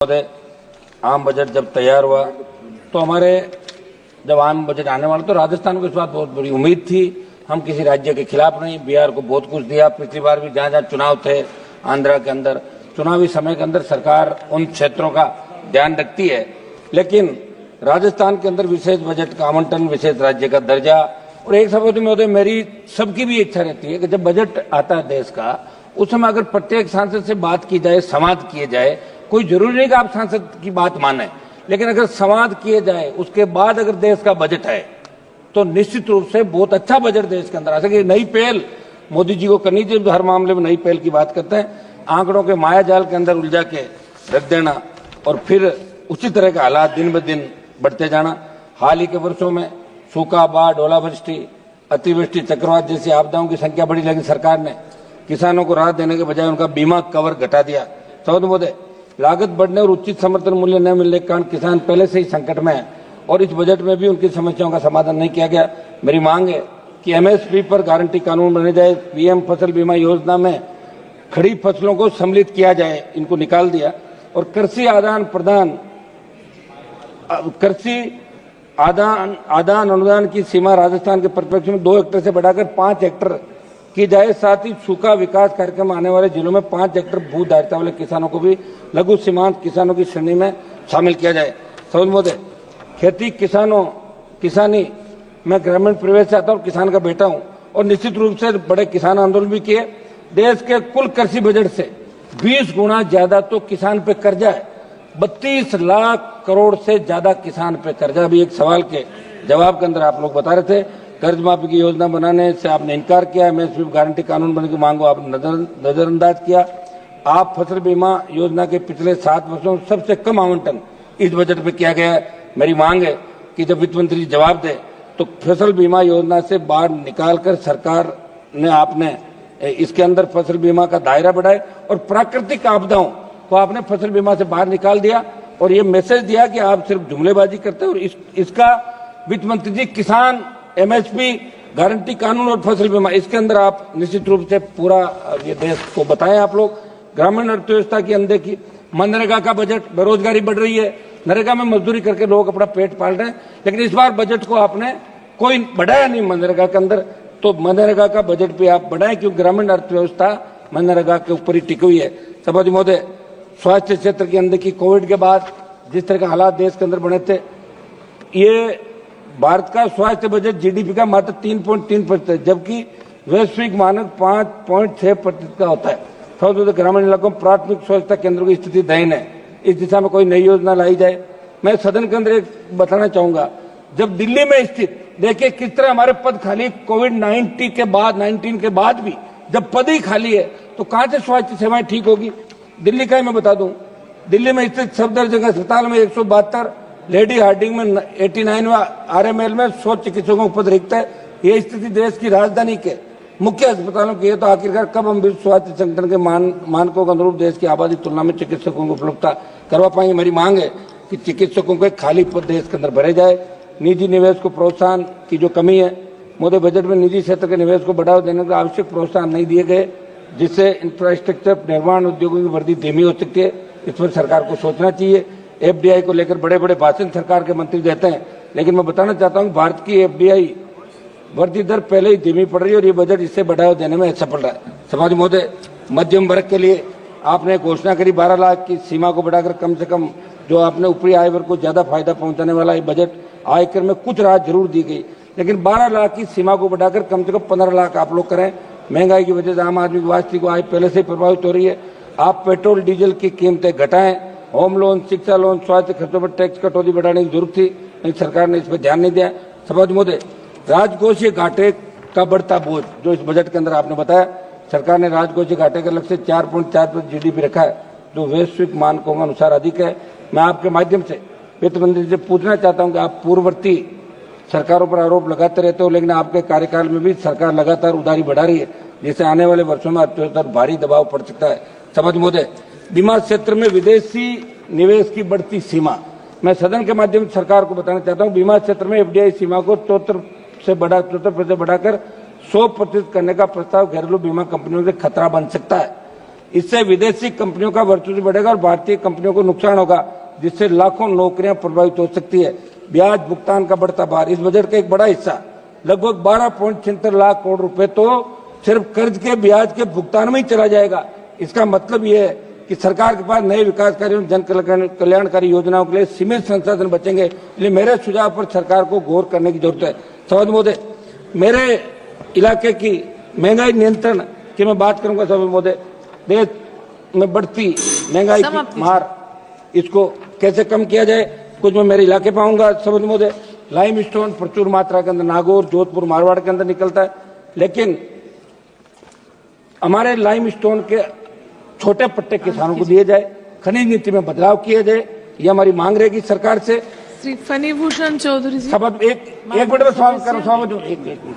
महोदय, आम बजट जब तैयार हुआ तो हमारे जब आम बजट आने वाला तो राजस्थान को इस बात बहुत बड़ी उम्मीद थी। हम किसी राज्य के खिलाफ नहीं, बिहार को बहुत कुछ दिया। पिछली बार भी जहाँ जहाँ चुनाव थे आंध्रा के अंदर, चुनावी समय के अंदर सरकार उन क्षेत्रों का ध्यान रखती है, लेकिन राजस्थान के अंदर विशेष बजट का आवंटन, विशेष राज्य का दर्जा। और एक सभापति महोदय, मेरी सबकी भी इच्छा रहती है कि जब बजट आता है देश का, उस समय अगर प्रत्येक सांसद से बात की जाए, संवाद किए जाए। कोई जरूरी नहीं कि आप सांसद की बात माने, लेकिन अगर संवाद किए जाए उसके बाद अगर देश का बजट है तो निश्चित रूप से बहुत अच्छा बजट देश के अंदर आ सके। नई पहल मोदी जी को करनी चाहिए, हर मामले में नई पहल की बात करते हैं। आंकड़ों के माया जाल के अंदर उलझा के रख देना और फिर उसी तरह के हालात दिन ब दिन बढ़ते जाना। हाल ही के वर्षों में सूखा, बाढ़, ओलावृष्टि, अतिवृष्टि, चक्रवात जैसी आपदाओं की संख्या बढ़ी, लेकिन सरकार ने किसानों को राहत देने के बजाय उनका बीमा कवर घटा दिया। सौद महोदय, लागत बढ़ने और उचित समर्थन मूल्य न मिलने के कारण किसान पहले से ही संकट में है और इस बजट में भी उनकी समस्याओं का समाधान नहीं किया गया। मेरी मांग है कि एमएसपी पर गारंटी कानून बने जाए, पीएम फसल बीमा योजना में खड़ी फसलों को सम्मिलित किया जाए, इनको निकाल दिया। और कृषि आदान अनुदान की सीमा राजस्थान के परिप्रेक्ष्य में 2 हेक्टेयर से बढ़ाकर 5 हेक्टेयर की जाए। साथ ही सूखा विकास कार्यक्रम आने वाले जिलों में 5 हेक्टेयर भू धारिता वाले किसानों को भी लघु सीमांत किसानों की श्रेणी में शामिल किया जाए। समझ महोदय, खेती किसानी मैं ग्रामीण परिवेश से आता हूँ, किसान का बेटा हूँ और निश्चित रूप से बड़े किसान आंदोलन भी किए। देश के कुल कृषि बजट से 20 गुना ज्यादा तो किसान पे कर्जा है। 32 लाख करोड़ से ज्यादा किसान पे कर्जा। भी एक सवाल के जवाब के अंदर आप लोग बता रहे थे, कर्ज माफी की योजना बनाने से आपने इनकार किया, एमएसपी गारंटी कानून बनने की मांग को आपने नजरअंदाज किया। आप फसल बीमा योजना के पिछले 7 वर्षों में सबसे कम आवंटन इस बजट में किया गया है। मेरी मांग है कि जब वित्त मंत्री जवाब दे तो फसल बीमा योजना से बाहर निकालकर सरकार ने आपने इसके अंदर फसल बीमा का दायरा बढ़ाए और प्राकृतिक आपदाओं को आपने फसल बीमा से बाहर निकाल दिया और ये मैसेज दिया कि आप सिर्फ जुमलेबाजी करते हैं। और इसका वित्त मंत्री जी, किसान, एमएसपी गारंटी कानून और फसल बीमा, इसके अंदर आप निश्चित रूप से पूरा ये देश को बताएं। आप लोग ग्रामीण अर्थव्यवस्था की अनदेखी, मनरेगा का बजट, बेरोजगारी बढ़ रही है, नरेगा में मजदूरी करके लोग अपना पेट पाल रहे हैं, लेकिन इस बार बजट को आपने कोई बढ़ाया नहीं मनरेगा के अंदर। तो मनरेगा का बजट भी आप बढ़ाएं, क्योंकि ग्रामीण अर्थव्यवस्था मनरेगा के ऊपर ही टिकी हुई है। सभापति महोदय, स्वास्थ्य क्षेत्र की अनदेखी, कोविड के बाद जिस तरह के हालात देश के अंदर बने थे, ये भारत का स्वास्थ्य बजट जीडीपी का मात्र 3.3%, जबकि वैश्विक मानक 5.6% का होता है। तो ग्रामीण इलाकों में प्राथमिक स्वच्छता केंद्रों की स्थिति दयनीय है। इस दिशा में कोई नई योजना लाई जाए। मैं सदन के अंदर एक बताना चाहूंगा, जब दिल्ली में स्थित देखिए किस तरह हमारे पद खाली, कोविड-19 के बाद भी जब पद ही खाली है तो कहां से स्वास्थ्य सेवाएं ठीक होगी। दिल्ली का ही मैं बता दूं, दिल्ली में स्थित सफदरजंग अस्पताल में 172, लेडी हार्डिंग में 89, आरएमएल में 100 चिकित्सकों का पद रिक्त है। ये स्थिति देश की राजधानी के मुख्य अस्पतालों की है। तो आखिरकार कब हम विश्व स्वास्थ्य संगठन के मानकों के अनुरूप देश की आबादी की तुलना में चिकित्सकों को उपलब्धता करवा पाएंगे। मेरी मांग है कि चिकित्सकों के खाली पद देश के अंदर भरे जाए। निजी निवेश को प्रोत्साहन की जो कमी है, मोदी बजट में निजी क्षेत्र के निवेश को बढ़ावा देने के आवश्यक प्रोत्साहन नहीं दिए गए, जिससे इंफ्रास्ट्रक्चर निर्माण उद्योगों की वृद्धि धीमी हो सकती है। इस पर सरकार को सोचना चाहिए। एफडीआई को लेकर बड़े बड़े भाषण सरकार के मंत्री देते हैं, लेकिन मैं बताना चाहता हूं भारत की एफडीआई वृद्धि दर पहले ही धीमी पड़ रही है और ये बजट इससे बढ़ावा देने में सफल रहा है। सभापति महोदय, मध्यम वर्ग के लिए आपने घोषणा करी 12 लाख की सीमा को बढ़ाकर कम से कम जो आपने ऊपरी आय वर्ग को ज्यादा फायदा पहुंचाने वाला ये बजट, आयकर में कुछ राहत जरूर दी गई, लेकिन 12 लाख की सीमा को बढ़ाकर कम से कम 15 लाख आप लोग करें। महंगाई की वजह से आम आदमी की वास्तविक आय पहले से प्रभावित हो रही है। आप पेट्रोल डीजल की कीमतें घटाएं। होम लोन, शिक्षा लोन, स्वास्थ्य खर्चों पर टैक्स कटौती बढ़ाने की जरूरत थी, लेकिन सरकार ने इस पर ध्यान नहीं दिया। सभापति महोदय, राजकोषीय घाटे का बढ़ता बोझ जो इस बजट के अंदर आपने बताया, सरकार ने राजकोषीय घाटे का लक्ष्य 4.4% जीडीपी रखा है, जो वैश्विक मानकों के अनुसार अधिक है। मैं आपके माध्यम से वित्त मंत्री से पूछना चाहता हूं कि आप पूर्ववर्ती सरकारों पर आरोप लगाते रहते हो, लेकिन आपके कार्यकाल में भी सरकार लगातार उधारी बढ़ा रही है, जिससे आने वाले वर्षों में अर्थव्यवस्था पर भारी दबाव पड़ सकता है। सभापति महोदय, बीमा क्षेत्र में विदेशी निवेश की बढ़ती सीमा, मैं सदन के माध्यम से सरकार को बताना चाहता हूं, बीमा क्षेत्र में एफडीआई सीमा को 74% बढ़ाकर 100% करने का प्रस्ताव घरेलू बीमा कंपनियों के खतरा बन सकता है। इससे विदेशी कंपनियों का वर्चस्व बढ़ेगा और भारतीय कंपनियों को नुकसान होगा, जिससे लाखों नौकरियां प्रभावित हो सकती है। ब्याज भुगतान का बढ़ता भार, इस बजट का एक बड़ा हिस्सा लगभग 12.76 लाख करोड़ रुपए तो सिर्फ कर्ज के ब्याज के भुगतान में ही चला जाएगा। इसका मतलब यह है कि सरकार के पास नए विकास कार्यों जन कल्याणकारी योजनाओं के लिए सीमित संसाधन बचेंगे। इसलिए मेरे सुझाव पर सरकार को गौर करने की जरूरत है। सभापति महोदय, मेरे इलाके की महंगाई नियंत्रण की मैं बात करूंगा। सभापति महोदय, देश में बढ़ती महंगाई की मार, इसको कैसे कम किया जाए, कुछ मैं मेरे इलाके पे आऊंगा। सभापति महोदय, लाइम स्टोन प्रचुर मात्रा के अंदर नागौर, जोधपुर, मारवाड़ के अंदर निकलता है, लेकिन हमारे लाइम स्टोन के छोटे पट्टे किसानों को दिए जाए, खनिज नीति में बदलाव किए जाए, ये हमारी मांग रहेगी सरकार से। श्री फनी भूषण चौधरी जी, एक मिनट में सवाल करो।